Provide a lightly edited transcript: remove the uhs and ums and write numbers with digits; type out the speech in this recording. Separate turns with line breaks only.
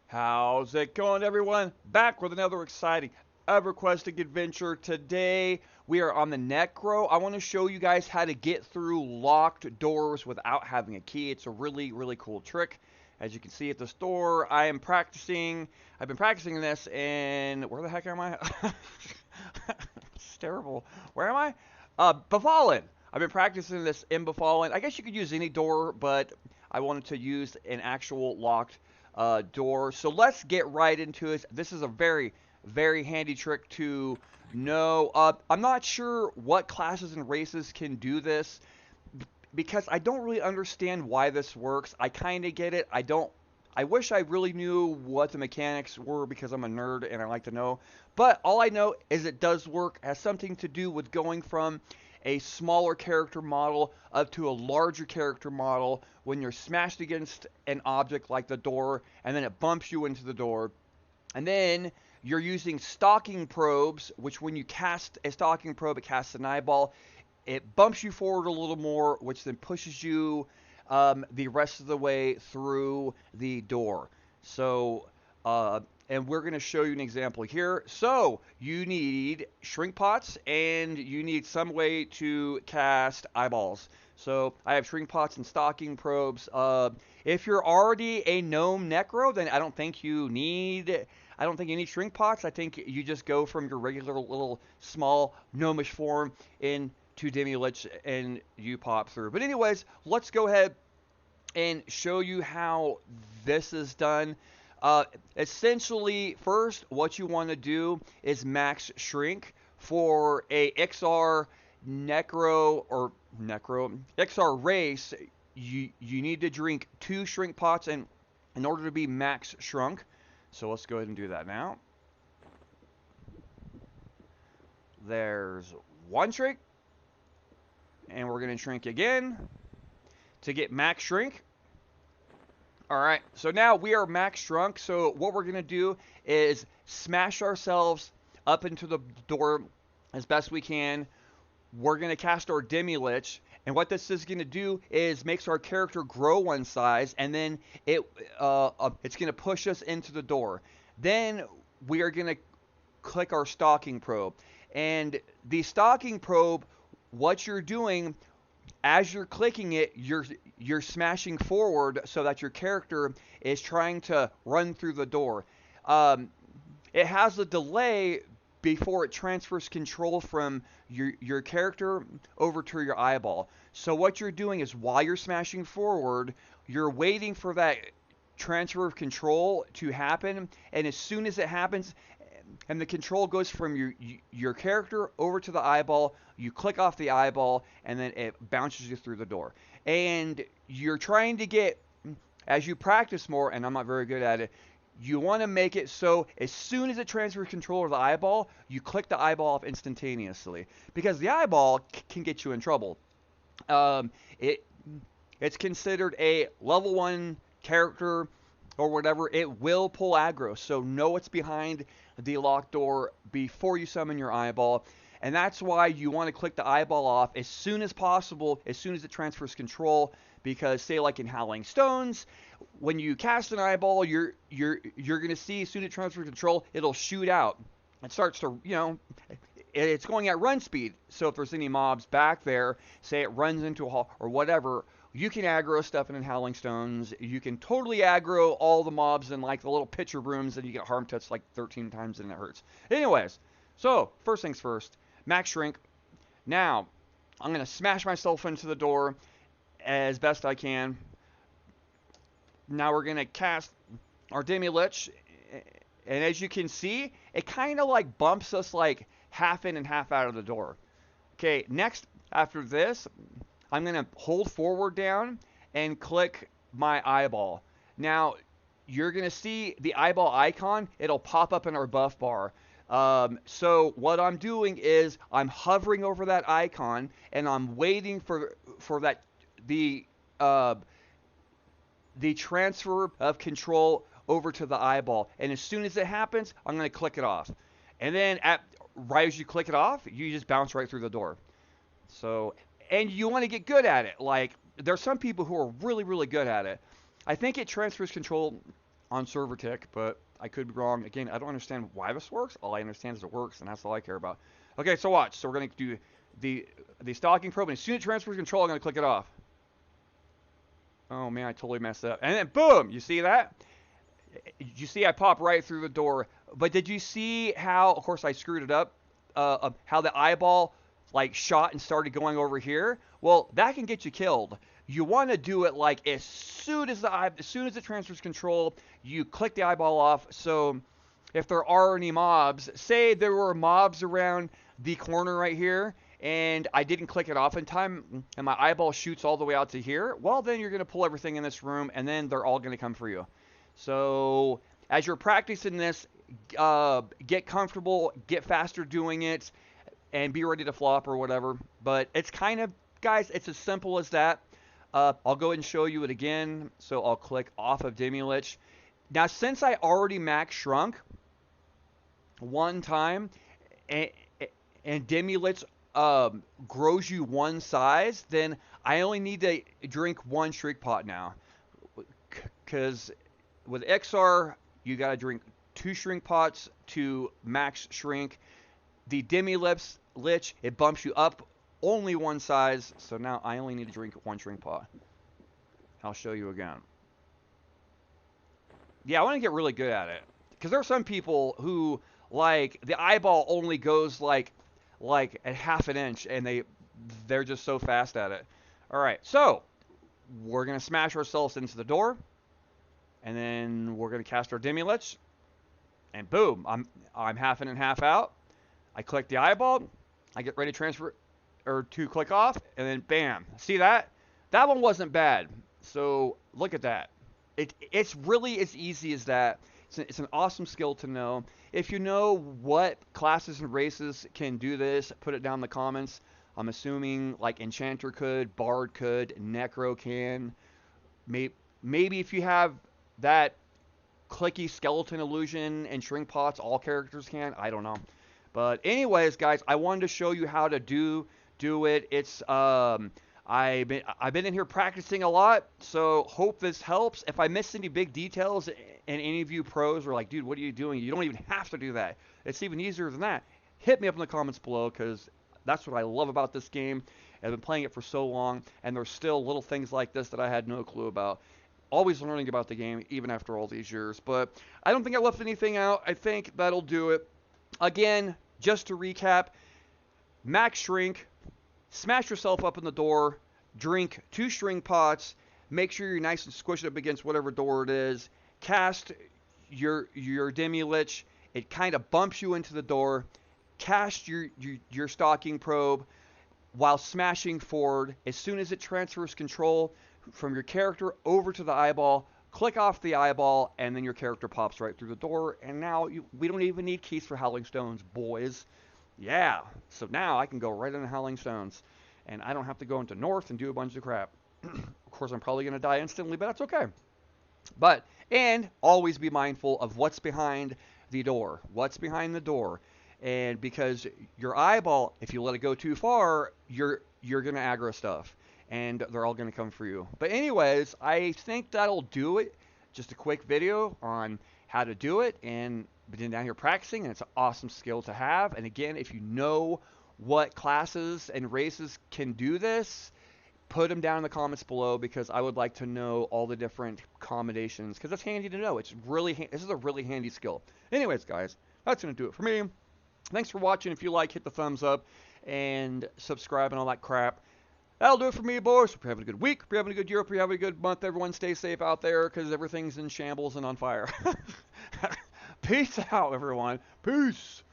How's it going, everyone? Back with another exciting Everquest adventure. Today, we are on the Necro. I want to show you guys how to get through locked doors without having a key. It's a really cool trick. As you can see at the store, I am practicing. I've been practicing this, and where the heck am I? It's terrible. Where am I? Befallen. I've been practicing this in Befallen. I guess you could use any door, but I wanted to use an actual locked door. So let's get right into it. This is a very handy trick to know. I'm not sure what classes and races can do this because I don't really understand why this works. I kind of get it. I don't. I wish I really knew what the mechanics were because I'm a nerd and I like to know. But all I know is it does work. It has something to do with going from a smaller character model up to a larger character model when you're smashed against an object like the door and then it bumps you into the door. And then you're using stalking probes, which when you cast a stalking probe, it casts an eyeball. It bumps you forward a little more, which then pushes you the rest of the way through the door. So, and we're going to show you an example here. So, you need shrink pots and you need some way to cast eyeballs. So, I have shrink pots and stalking probes. If you're already a gnome necro, then I don't think you need. I don't think you need shrink pots. I think you just go from your regular little small gnomish form into Demi-Lich and you pop through. But anyways, let's go ahead and show you how this is done. Essentially, first, what you want to do is max shrink for a XR Necro or Necro XR race. You need to drink 2 shrink pots in order to be max shrunk. So let's go ahead and do that now. There's 1 shrink, and we're going to shrink again to get max shrink. All right, so now we are max shrunk. So what we're going to do is smash ourselves up into the door as best we can. We're going to cast our Demi-Lich, and what this is going to do is makes our character grow 1 size, and then it's going to push us into the door. Then we are going to click our stalking probe. And the stalking probe, what you're doing as you're clicking it, you're smashing forward so that your character is trying to run through the door. It has a delay before it transfers control from your character over to your eyeball. So what you're doing is while you're smashing forward, you're waiting for that transfer of control to happen, and as soon as it happens and the control goes from your character over to the eyeball, you click off the eyeball and then it bounces you through the door. And you're trying to get, as you practice more, and I'm not very good at it, you want to make it so as soon as it transfers control of the eyeball, you click the eyeball off instantaneously, because the eyeball can get you in trouble. It's considered a level 1 character or whatever. It will pull aggro, so know what's behind the locked door before you summon your eyeball. And that's why you want to click the eyeball off as soon as possible, as soon as it transfers control. Because say like in Howling Stones, when you cast an eyeball, you're gonna see as soon as it transfers control, it'll shoot out. It starts to, it's going at run speed. So if there's any mobs back there, say it runs into a hall or whatever, you can aggro stuff in Howling Stones. You can totally aggro all the mobs in like the little pitcher brooms, and you get harm touched like 13 times and it hurts. Anyways, so first things first, max shrink. Now, I'm going to smash myself into the door as best I can. Now we're going to cast our Demi-Lich, and as you can see, it kind of like bumps us like half in and half out of the door. Okay, next, after this, I'm going to hold forward down and click my eyeball. Now, you're going to see the eyeball icon. It'll pop up in our buff bar. So what I'm doing is I'm hovering over that icon and I'm waiting for that the transfer of control over to the eyeball. And as soon as it happens, I'm going to click it off. And then right as you click it off, you just bounce right through the door. So, and you want to get good at it. Like, there's some people who are really good at it. I think it transfers control on server tick, but I could be wrong. Again, I don't understand why this works. All I understand is it works, and that's all I care about. Okay, so watch. So we're gonna do the stalking probe, and as soon as it transfers control, I'm gonna click it off. Oh man, I totally messed up. And then boom, you see that? You see I pop right through the door. But did you see how, of course I screwed it up, how the eyeball like shot and started going over here? Well, that can get you killed. You want to do it like as soon as it transfers control, you click the eyeball off. So if there are any mobs, say there were mobs around the corner right here, and I didn't click it off in time, and my eyeball shoots all the way out to here, well, then you're going to pull everything in this room, and then they're all going to come for you. So as you're practicing this, get comfortable, get faster doing it, and be ready to flop or whatever. But it's kind of, guys, it's as simple as that. I'll go ahead and show you it again. So I'll click off of Demi-Lich. Now, since I already max shrunk one time, and Demi-Lich grows you one size, then I only need to drink one shrink pot now. Because with XR, you got to drink 2 shrink pots to max shrink. The Demi-Lich, it bumps you up only one size, so now I only need to drink 1 shrink pot. I'll show you again. Yeah, I want to get really good at it. Because there are some people who, like, the eyeball only goes like at half an inch, and they're just so fast at it. Alright, so we're going to smash ourselves into the door. And then we're going to cast our Demi-Lich. And boom, I'm half in and half out. I click the eyeball. I get ready to transfer or to click off, and then bam. See that? That one wasn't bad. So look at that. It's really as easy as that. It's an awesome skill to know. If you know what classes and races can do this, put it down in the comments. I'm assuming like Enchanter could, Bard could, Necro can. Maybe if you have that clicky skeleton illusion and shrink pots, all characters can. I don't know. But anyways, guys, I wanted to show you how to do it. It's I've been in here practicing a lot, so hope this helps. If I missed any big details and any of you pros are like, dude, what are you doing? You don't even have to do that. It's even easier than that. Hit me up in the comments below, because that's what I love about this game. I've been playing it for so long, and there's still little things like this that I had no clue about. Always learning about the game, even after all these years. But I don't think I left anything out. I think that'll do it. Again, just to recap, max shrink, smash yourself up in the door, drink 2 shrink pots, make sure you're nice and squished up against whatever door it is, cast your Demi-Lich, it kind of bumps you into the door, cast your stalking probe while smashing forward. As soon as it transfers control from your character over to the eyeball, click off the eyeball, and then your character pops right through the door, and now we don't even need keys for Howling Stones, boys. Yeah, so now I can go right into Howling Stones, and I don't have to go into North and do a bunch of crap. Of course, I'm probably going to die instantly, but that's okay. And always be mindful of what's behind the door. What's behind the door. And because your eyeball, if you let it go too far, you're going to aggro stuff. And they're all going to come for you. But anyways, I think that'll do it. Just a quick video on how to do it. And been down here practicing, and it's an awesome skill to have. And again, if you know what classes and races can do this, put them down in the comments below, because I would like to know all the different combinations, because it's handy to know. It's really this is a really handy skill. Anyways, guys, that's going to do it for me. Thanks for watching. If you like, hit the thumbs up and subscribe and all that crap. That'll do it for me, boys. Hope you're having a good week. Hope you're having a good year. Hope you're having a good month. Everyone stay safe out there, because everything's in shambles and on fire. Peace out, everyone. Peace.